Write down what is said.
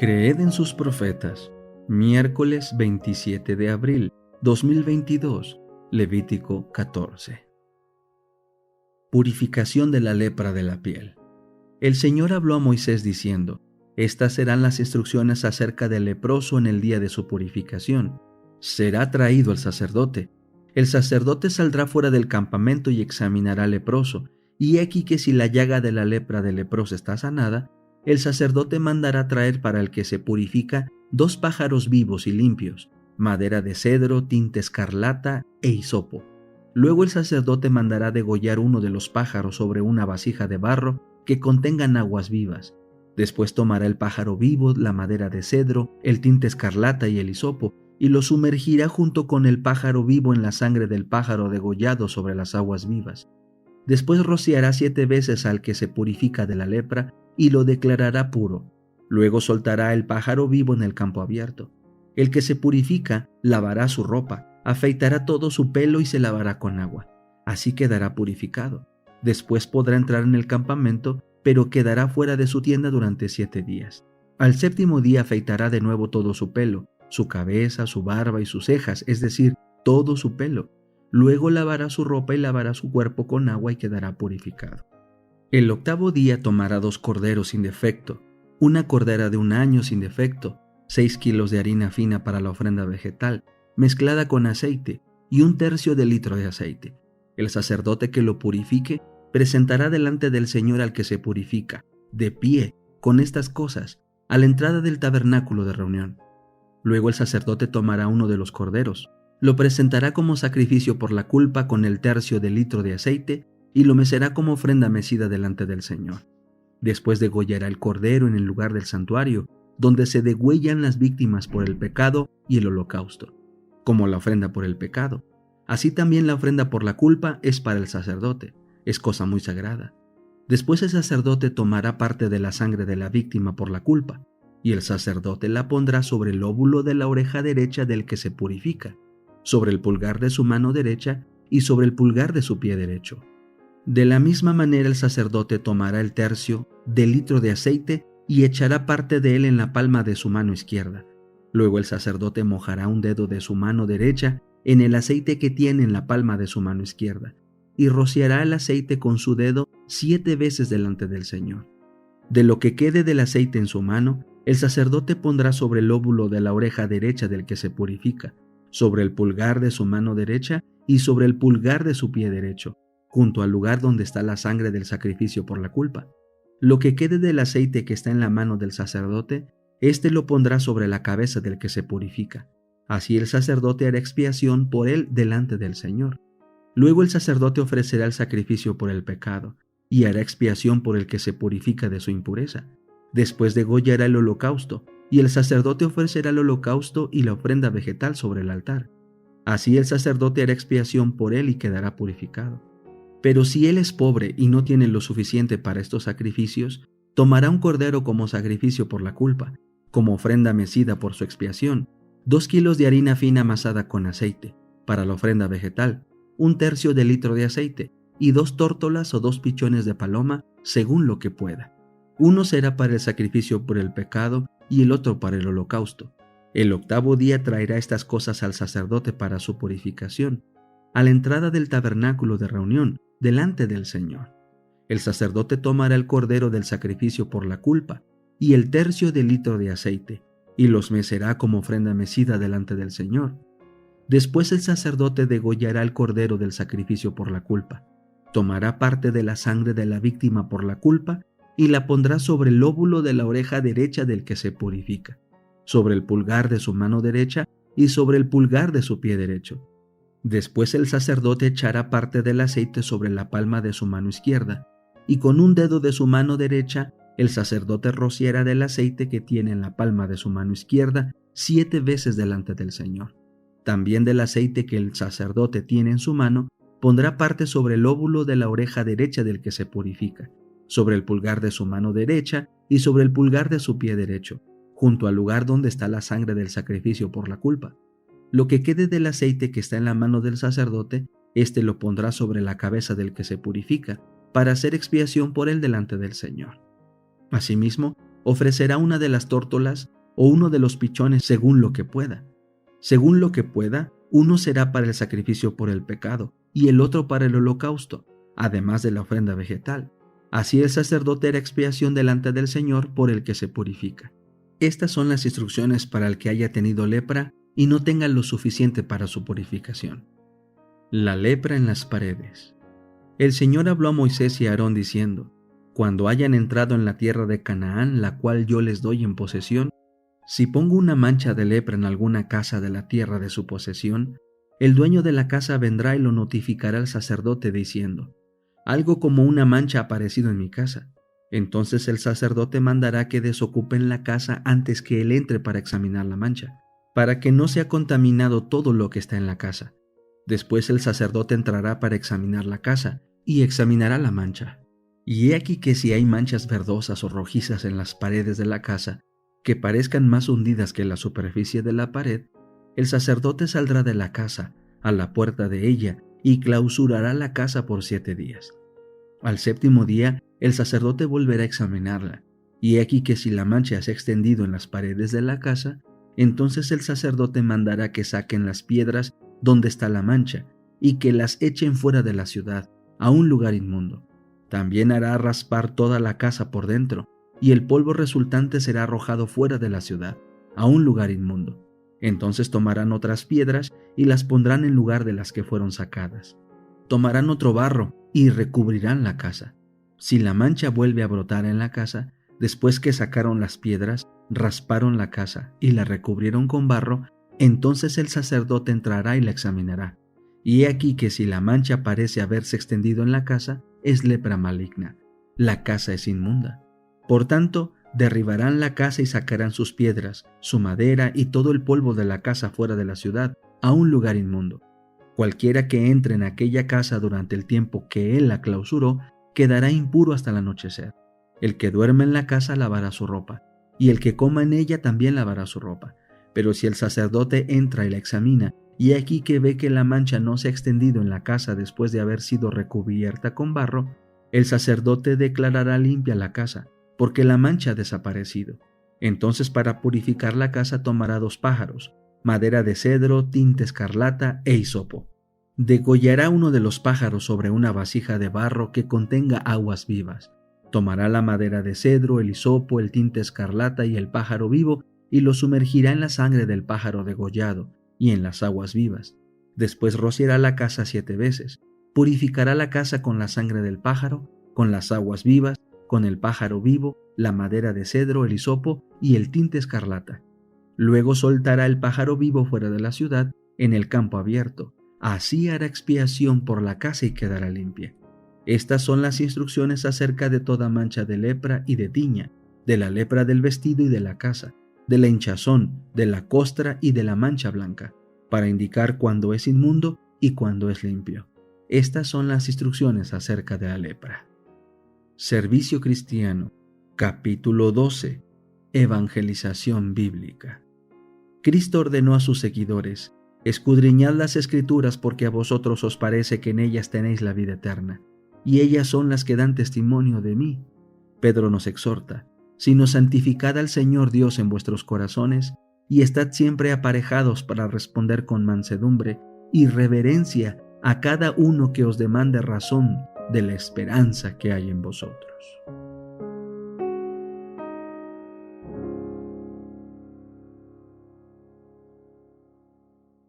Creed en sus profetas. Miércoles 27 de abril 2022, Levítico 14. Purificación de la lepra de la piel. El Señor habló a Moisés diciendo: Estas serán las instrucciones acerca del leproso en el día de su purificación. Será traído el sacerdote. El sacerdote saldrá fuera del campamento y examinará al leproso, y he aquí que si la llaga de la lepra del leproso está sanada, el sacerdote mandará traer para el que se purifica 2 pájaros vivos y limpios, madera de cedro, tinta escarlata e hisopo. Luego el sacerdote mandará degollar uno de los pájaros sobre una vasija de barro que contengan aguas vivas. Después tomará el pájaro vivo, la madera de cedro, el tinte escarlata y el hisopo, y lo sumergirá junto con el pájaro vivo en la sangre del pájaro degollado sobre las aguas vivas. Después rociará 7 veces al que se purifica de la lepra y lo declarará puro. Luego soltará el pájaro vivo en el campo abierto. El que se purifica lavará su ropa, afeitará todo su pelo y se lavará con agua. Así quedará purificado. Después podrá entrar en el campamento, pero quedará fuera de su tienda durante 7 días. Al 7º día afeitará de nuevo todo su pelo, su cabeza, su barba y sus cejas, es decir, todo su pelo. Luego lavará su ropa y lavará su cuerpo con agua y quedará purificado. El 8º día tomará 2 corderos sin defecto, una cordera de 1 año sin defecto, 6 kilos de harina fina para la ofrenda vegetal, mezclada con aceite, y 1/3 de litro de aceite. El sacerdote que lo purifique presentará delante del Señor al que se purifica, de pie, con estas cosas, a la entrada del tabernáculo de reunión. Luego el sacerdote tomará uno de los corderos, lo presentará como sacrificio por la culpa con el 1/3 de litro de aceite y lo mecerá como ofrenda mecida delante del Señor. Después degollará el cordero en el lugar del santuario, donde se degüellan las víctimas por el pecado y el holocausto, como la ofrenda por el pecado. Así también la ofrenda por la culpa es para el sacerdote, es cosa muy sagrada. Después el sacerdote tomará parte de la sangre de la víctima por la culpa, y el sacerdote la pondrá sobre el lóbulo de la oreja derecha del que se purifica, sobre el pulgar de su mano derecha y sobre el pulgar de su pie derecho. De la misma manera el sacerdote tomará el 1/3 de litro de aceite y echará parte de él en la palma de su mano izquierda. Luego el sacerdote mojará un dedo de su mano derecha en el aceite que tiene en la palma de su mano izquierda, y rociará el aceite con su dedo 7 veces delante del Señor. De lo que quede del aceite en su mano, el sacerdote pondrá sobre el lóbulo de la oreja derecha del que se purifica, sobre el pulgar de su mano derecha y sobre el pulgar de su pie derecho, junto al lugar donde está la sangre del sacrificio por la culpa. Lo que quede del aceite que está en la mano del sacerdote, éste lo pondrá sobre la cabeza del que se purifica. Así el sacerdote hará expiación por él delante del Señor. Luego el sacerdote ofrecerá el sacrificio por el pecado, y hará expiación por el que se purifica de su impureza. Después degollará el holocausto, y el sacerdote ofrecerá el holocausto y la ofrenda vegetal sobre el altar. Así el sacerdote hará expiación por él y quedará purificado. Pero si él es pobre y no tiene lo suficiente para estos sacrificios, tomará un cordero como sacrificio por la culpa, como ofrenda mecida por su expiación, 2 kilos de harina fina amasada con aceite, para la ofrenda vegetal, 1/3 de litro de aceite, y 2 tórtolas o 2 pichones de paloma, según lo que pueda. Uno será para el sacrificio por el pecado y el otro para el holocausto. El 8º día traerá estas cosas al sacerdote para su purificación, a la entrada del tabernáculo de reunión, delante del Señor. El sacerdote tomará el cordero del sacrificio por la culpa y el 1/3 de litro de aceite, y los mecerá como ofrenda mecida delante del Señor. Después el sacerdote degollará el cordero del sacrificio por la culpa, tomará parte de la sangre de la víctima por la culpa y la pondrá sobre el lóbulo de la oreja derecha del que se purifica, sobre el pulgar de su mano derecha y sobre el pulgar de su pie derecho. Después el sacerdote echará parte del aceite sobre la palma de su mano izquierda, y con un dedo de su mano derecha el sacerdote rociará del aceite que tiene en la palma de su mano izquierda 7 veces delante del Señor. También del aceite que el sacerdote tiene en su mano pondrá parte sobre el lóbulo de la oreja derecha del que se purifica, sobre el pulgar de su mano derecha y sobre el pulgar de su pie derecho, junto al lugar donde está la sangre del sacrificio por la culpa. Lo que quede del aceite que está en la mano del sacerdote, éste lo pondrá sobre la cabeza del que se purifica, para hacer expiación por él delante del Señor. Asimismo, ofrecerá una de las tórtolas o uno de los pichones según lo que pueda. Según lo que pueda, uno será para el sacrificio por el pecado y el otro para el holocausto, además de la ofrenda vegetal. Así el sacerdote hará expiación delante del Señor por el que se purifica. Estas son las instrucciones para el que haya tenido lepra y no tenga lo suficiente para su purificación. La lepra en las paredes. El Señor habló a Moisés y a Aarón diciendo: Cuando hayan entrado en la tierra de Canaán, la cual yo les doy en posesión, si pongo una mancha de lepra en alguna casa de la tierra de su posesión, el dueño de la casa vendrá y lo notificará al sacerdote diciendo: Algo como una mancha ha aparecido en mi casa. Entonces el sacerdote mandará que desocupen la casa antes que él entre para examinar la mancha, para que no sea contaminado todo lo que está en la casa. Después el sacerdote entrará para examinar la casa y examinará la mancha. Y he aquí que si hay manchas verdosas o rojizas en las paredes de la casa, que parezcan más hundidas que la superficie de la pared, el sacerdote saldrá de la casa a la puerta de ella y clausurará la casa por 7 días. Al 7º día, el sacerdote volverá a examinarla, y he aquí que si la mancha se ha extendido en las paredes de la casa, entonces el sacerdote mandará que saquen las piedras donde está la mancha y que las echen fuera de la ciudad, a un lugar inmundo. También hará raspar toda la casa por dentro, y el polvo resultante será arrojado fuera de la ciudad, a un lugar inmundo. Entonces tomarán otras piedras y las pondrán en lugar de las que fueron sacadas. Tomarán otro barro y recubrirán la casa. Si la mancha vuelve a brotar en la casa, después que sacaron las piedras, rasparon la casa y la recubrieron con barro, entonces el sacerdote entrará y la examinará. Y he aquí que si la mancha parece haberse extendido en la casa, es lepra maligna. La casa es inmunda. Por tanto, derribarán la casa y sacarán sus piedras, su madera y todo el polvo de la casa fuera de la ciudad, a un lugar inmundo. Cualquiera que entre en aquella casa durante el tiempo que él la clausuró, quedará impuro hasta el anochecer. El que duerma en la casa lavará su ropa, y el que coma en ella también lavará su ropa. Pero si el sacerdote entra y la examina, y aquí que ve que la mancha no se ha extendido en la casa después de haber sido recubierta con barro, el sacerdote declarará limpia la casa, porque la mancha ha desaparecido. Entonces para purificar la casa tomará 2 pájaros, madera de cedro, tinta escarlata e hisopo. Degollará uno de los pájaros sobre una vasija de barro que contenga aguas vivas. Tomará la madera de cedro, el hisopo, el tinte escarlata y el pájaro vivo y lo sumergirá en la sangre del pájaro degollado y en las aguas vivas. Después rociará la casa 7 veces. Purificará la casa con la sangre del pájaro, con las aguas vivas, con el pájaro vivo, la madera de cedro, el hisopo y el tinte escarlata. Luego soltará el pájaro vivo fuera de la ciudad, en el campo abierto. Así hará expiación por la casa y quedará limpia. Estas son las instrucciones acerca de toda mancha de lepra y de tiña, de la lepra del vestido y de la casa, de la hinchazón, de la costra y de la mancha blanca, para indicar cuándo es inmundo y cuándo es limpio. Estas son las instrucciones acerca de la lepra. Servicio Cristiano, capítulo 12. Evangelización bíblica. Cristo ordenó a sus seguidores: escudriñad las Escrituras porque a vosotros os parece que en ellas tenéis la vida eterna, y ellas son las que dan testimonio de mí. Pedro nos exhorta: sino santificad al Señor Dios en vuestros corazones, y estad siempre aparejados para responder con mansedumbre y reverencia a cada uno que os demande razón de la esperanza que hay en vosotros.